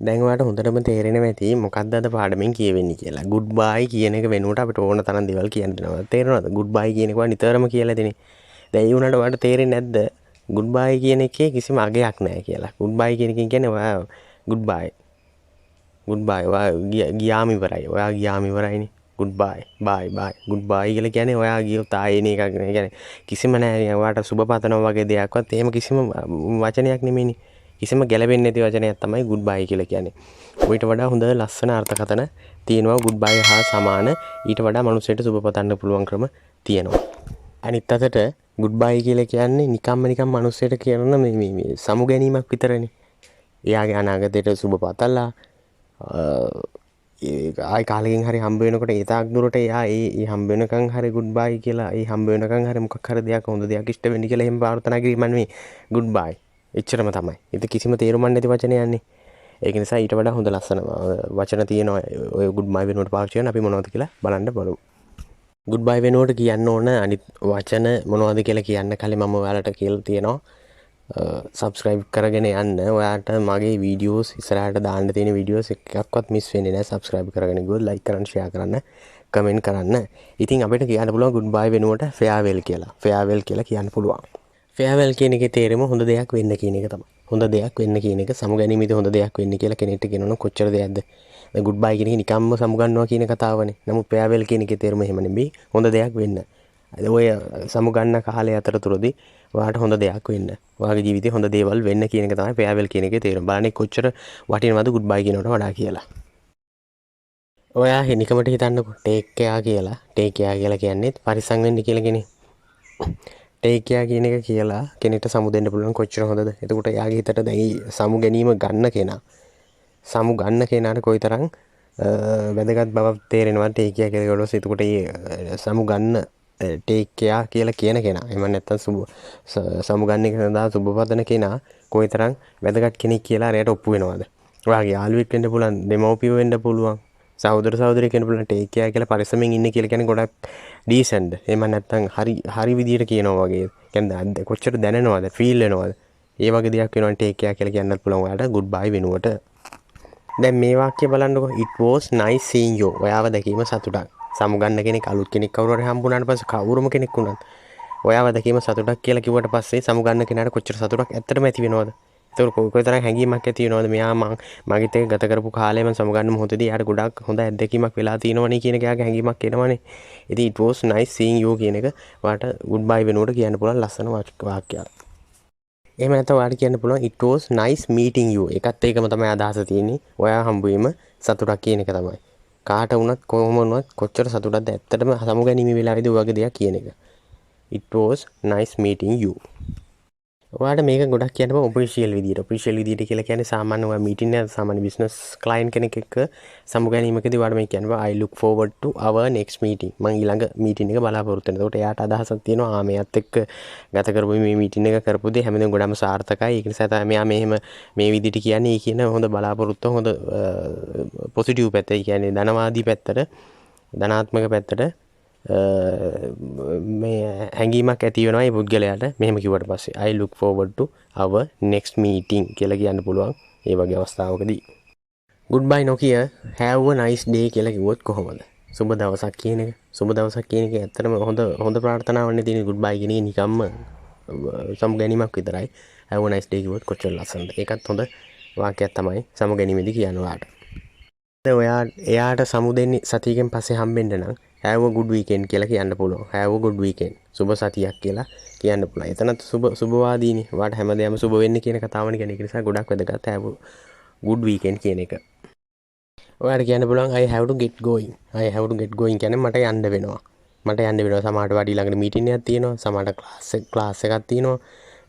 දැන් ඔයාලට හොඳටම තේරෙනවා ඇති මොකක්ද අද පාඩමෙන් කියවෙන්නේ කියලා. good bye කියන එක වෙනුවට අපිට ඕන තරම් දේවල් කියන්න දෙනවා. තේරෙනවද? good bye කියන එක නිතරම කියලා දෙන්නේ. දැන් ඒ උනාට ඔයාලට තේරෙන්නේ නැද්ද? good bye කියන එකේ කිසිම අගයක් නැහැ කියලා. good bye කියන එකෙන් කියන්නේ ඔයා good bye. good bye ඔයා ගියාම ඉවරයි. ඔයා ගියාම ඉවරයිනේ. good bye. bye bye. good bye කියලා කියන්නේ ඔයා ගියොත් ආයේ එන එකක් නේ. කියන්නේ කිසිම නැහැ. ඔයාට සුබ පතනවා වගේ දෙයක්වත් එහෙම කිසිම වචනයක් නෙමෙයිනේ. කිසිම ගැළපෙන්නේ නැති වචනයක් තමයි good bye කියලා කියන්නේ. ඊට වඩා හොඳ ලස්සන අර්ථකථන තියෙනවා good bye හා සමාන. ඊට වඩා මනුස්සයට සුබ පතන්න පුළුවන් ක්‍රම තියෙනවා. අනිත් අතට good bye කියලා කියන්නේ නිකම්ම මනුස්සයට කියන මේ සමු ගැනීමක් විතරනේ. එයාගේ අනාගතයට සුබ පතලා ආයි කාලෙකින් හරි හම්බ වෙනකොට ඒ තාක් දුරට එයා ඒ හම්බ වෙනකන් හරි good bye කියලා ඒ හම්බ වෙනකන් හරි මොකක් හරි දෙයක් හොඳ දෙයක් ඉෂ්ට වෙන්න කියලා එහෙම ප්‍රාර්ථනා කිරීම නෙමෙයි good bye. එච්චරම තමයි. ඒක කිසිම තේරුමක් නැති වචනයක්නේ. ඒක නිසා ඊට වඩා හොඳ ලස්සන වචන තියෙනවා ඔය good bye වෙනුවට පාවිච්චි කරන අපි මොනවද කියලා බලන්න බලමු. good bye වෙනුවට කියන්න ඕන අනිත් වචන මොනවද කියලා කියන්න කලින් මම ඔයාලට කියලා තියෙනවා. subscribe කරගෙන යන්න. ඔයාලට මගේ වීඩියෝස් ඉස්සරහට දාන්න තියෙන වීඩියෝස් එකක්වත් මිස් වෙන්නේ නැහැ. subscribe කරගෙන ගියොත් like කරන්න, share කරන්න, comment කරන්න. ඉතින් අපිට කියන්න පුළුවන් good bye වෙනුවට farewell කියලා. farewell කියලා කියන්න පුළුවන්. farewell කියන එකේ තේරුම හොඳ දෙයක් වෙන්න කියන එක තමයි. හොඳ දෙයක් වෙන්න කියන එක සමුගැනීමේදී හොඳ දෙයක් වෙන්න කියලා කෙනෙක්ට කියනවනම් කොච්චර දෙයක්ද? දැන් good bye කියන එක නිකම්ම සමුගන්නවා කියන කතාවනේ. නමුත් farewell කියන එකේ තේරුම එහෙම නෙමෙයි. හොඳ දෙයක් වෙන්න. ඔය සමුගන්න කාලය අතරතුරදී ඔයාට හොඳ දෙයක් වෙන්න. ඔයාගේ ජීවිතේ හොඳ දේවල් වෙන්න කියන එක තමයි farewell කියන එකේ තේරුම. බලන්න කොච්චර වටිනවද good bye කියනකට වඩා කියලා. ඔයා හිනිකමට හිතන්නකෝ take care කියලා. take care කියලා කියන්නේ පරිස්සම් වෙන්න කියලා කියන්නේ. take care කියන එක කියලා කෙනෙක්ට සමු දෙන්න පුළුවන් කොච්චර හොඳද? එතකොට එයාගේ හිතට දැන් සමු ගැනීම ගන්න කෙනාට කොයිතරම් වැදගත් බවක් තේරෙනවද take care කියලා ගලවස්. එතකොට මේ සමු ගන්න take care කියලා කියන කෙනා එහෙම නැත්නම් සමු ගන්න එක සඳහා සුබපතන කෙනා කොයිතරම් වැදගත් කෙනෙක් කියලා එයාට ඔප්පු වෙනවද? ඔයාගේ යාළුවෙක් වෙන්න පුළුවන්, දෙමව්පියෝ වෙන්න පුළුවන්, සහෝදර සහෝදරියෙක් වෙන්න පුළුවන්. take care කියලා පරිස්සමෙන් ඉන්න කියලා කියන්නේ ගොඩක් decent. එහෙම නැත්නම් හරි විදියට කියනවා වගේ. කියන්නේ කොච්චර දැනෙනවද, feel වෙනවද? ඒ වගේ දෙයක් වෙනවා take care කියලා කියන්නත් පුළුවන් ඔයාලට good bye වෙනුවට. දැන් මේ වාක්‍ය බලන්නකෝ. it was nice seeing you. ඔයාව දැකීම සතුටක්. සමුගන්න කෙනෙක් අලුත් කෙනෙක් කවුරු හරි හම්බුනාට පස්සේ කවුරුම කෙනෙක් වුණත් ඔයාව දැකීම සතුටක් කියලා කිව්වට පස්සේ සමුගන්න කෙනාට කොච්චර සතුටක් ඇත්තටම ඇති වෙනවද? ඒක කොයිතරම් හැඟීමක් ඇති වෙනවද? මෙයා මගිත් එක්ක ගත කරපු කාලේ මම සමුගන්න මොහොතදී යාට ගොඩක් හොඳ අත්දැකීමක් වෙලා තියෙනවනේ කියන එක යාගේ හැඟීමක් එනවනේ. ඉතින් it was nice seeing you කියන එක ඔයාට good bye වෙනුවට කියන්න පුළුවන් ලස්සන වාක්‍යයක්. එහෙම නැත්නම් ඔයාලට කියන්න පුළුවන් it was nice meeting you. ඒකත් ඒකම තමයි අදහස තියෙන්නේ. ඔයා හම්බුවීම සතුටක් කියන එක තමයි. කාට වුණත් කොහොම වුණත් කොච්චර සතුටක්ද ඇත්තටම සමුගැනීමේ වෙලාවේදී ඔයගේ දෙයක් කියන එක. it was nice meeting you. ඔයාලට මේක ගොඩක් කියන්න බෑ ඔෆිෂියල් විදියට. ඔෆිෂියල් විදියට කියලා කියන්නේ සාමාන්‍ය ඔයා මීටින් එක සාමාන්‍ය බිස්නස් ක්ලයන්ට් කෙනෙක් එක්ක සමුගැනීමකදී ඔයාලට මේක කියන්න බෑ I look forward to our next meeting. මම ඊළඟ මීටින් එක බලාපොරොත්තු වෙනවා. ඒකට එයාට අදහසක් තියෙනවා මෙයාත් එක්ක ගත කරපු මේ මීටින් එක කරපු දේ හැමදේම ගොඩම සාර්ථකයි. ඒක නිසා තමයි මෙයා මෙහෙම මේ විදියට කියන්නේ. කියන හොඳ බලාපොරොත්තු හොඳ පොසිටිව් පැත්ත. ඒ කියන්නේ ධනවාදී පැත්තට ධනාත්මක පැත්තට මේ හැඟීමක් ඇති වෙනවා මේ පුද්ගලයාට මෙහෙම කිව්වට පස්සේ I look forward to our next meeting කියලා කියන්න පුළුවන් ඒ වගේ අවස්ථාවකදී. good bye නොකිය have a nice day කියලා කිව්වොත් කොහොමද? සුබ දවසක් කියන එක. සුබ දවසක් කියන එක ඇත්තටම හොඳ ප්‍රාර්ථනාවක් තියෙන good bye කියන එක නිකම්ම සමුගැනීමක් විතරයි. have a nice day කිව්වොත් කොච්චර ලස්සනද? ඒකත් හොඳ වාක්‍යයක් තමයි සමුගැනීමේදී කියන්නේ ඔයාට. එයාට සමු දෙන්නේ සතියකින් පස්සේ හම්බෙන්න නම් have a good weekend කියලා කියන්න පුළුවන්. have a good weekend. සුබ සතියක් කියලා කියන්න පුළුවන්. එතනත් සුබවාදීනේ. වාට හැමදේම සුබ වෙන්න කියන කතාවනේ කියන්නේ. ඒක නිසා ගොඩක් වැදගත් have a good weekend කියන එක. ඔයාලට කියන්න පුළුවන් I have to get going. I have to get going කියන්නේ මට යන්න වෙනවා. සමහරට වඩි ළඟට මීටින් එකක් තියෙනවා. සමහරට ක්ලාස් එකක් තියෙනවා.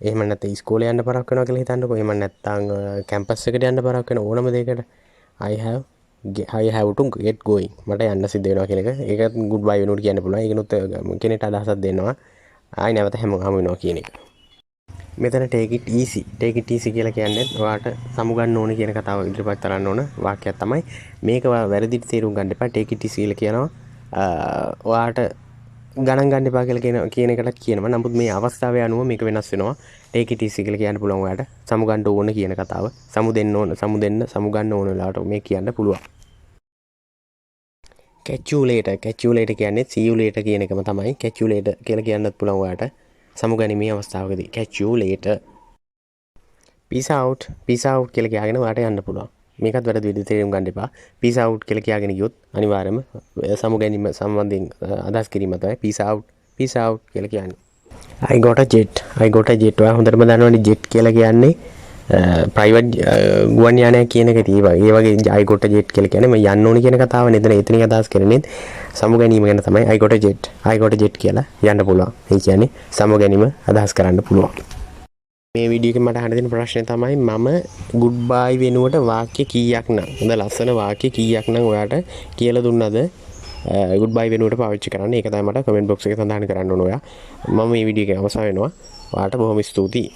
එහෙම නැත්නම් ඉස්කෝලේ යන්න පරක් වෙනවා කියලා හිතන්නකෝ. එහෙම නැත්නම් කැම්පස් එකට යන්න පරක් වෙන ඕනම දෙයකට I have to get going. මට යන්න සිද්ධ වෙනවා කියන එක. ඒකත් good bye වෙනුවට කියන්න පුළුවන්. ඒකනොත් කෙනෙක්ට අදහසක් දෙනවා. ආයි නැවත හමු වෙනවා කියන එක. මෙතන take it easy කියලා කියන්නේ ඔයාට සමු ගන්න ඕනේ කියන කතාව ඉදිරිපත් කරන්න ඕන වාක්‍යයක් තමයි. මේක වැරදිට තේරුම් ගන්න එපා. take it easy කියලා කියනවා ඔයාට ගණන් ගන්න එපා කියලා කියන එකටත් කියනවා. නමුත් මේ අවස්ථාවේ අනුව මේක වෙනස් වෙනවා. take it easy කියලා කියන්න පුළුවන් ඔයාලට. සමු ගන්න ඕන කියන කතාව. සමු දෙන්න ඕන, සමු ගන්න ඕන වෙලාවට මේ කියන්න පුළුවන්. catch you later කියන්නේ see you later කියන එකම තමයි. catch you later කියලා කියන්නත් පුළුවන් ඔයාලට. සමු ගැනීමේ අවස්ථාවකදී catch you later. peace out කියලා කියගෙන ඔයාලට යන්න පුළුවන්. මේකත් වැරදි විදිහට තේරුම් ගන්න එපා. peace out කියලා කියගෙන ගියොත් අනිවාර්යයෙන්ම සමු ගැනීම සම්බන්ධයෙන් අදහස් කිරීම තමයි peace out කියලා කියන්නේ. I got a jet ඔයා හොඳටම දන්නවනේ jet කියලා කියන්නේ ප්‍රයිවට් ගුවන් යානයක් කියන එක තියෙනවා. ඒ වගේ I got a jet කියලා කියන්නේ මම යන්න ඕනේ කියන කතාව නේද? එතනින් අදහස් කරන්නේ සමු ගැනීම ගැන තමයි I got a jet කියලා යන්න පුළුවන්. ඒ කියන්නේ සමු ගැනීම අදහස් කරන්න පුළුවන්. මේ වීඩියෝ එකෙන් මට අහන්න තියෙන ප්‍රශ්නේ තමයි මම good bye වෙනුවට වාක්‍ය කීයක් නම් හොඳ ලස්සන වාක්‍ය කීයක් නම් ඔයාට කියලා දුන්නද good bye වෙනුවට පාවිච්චි කරන්න. ඒක තමයි මට කමෙන්ට් බොක්ස් එකේ සඳහන් කරන්න ඕන ඔයා. මම මේ වීඩියෝ එක අවසන් වෙනවා. ඔයාට බොහොම ස්තුතියි.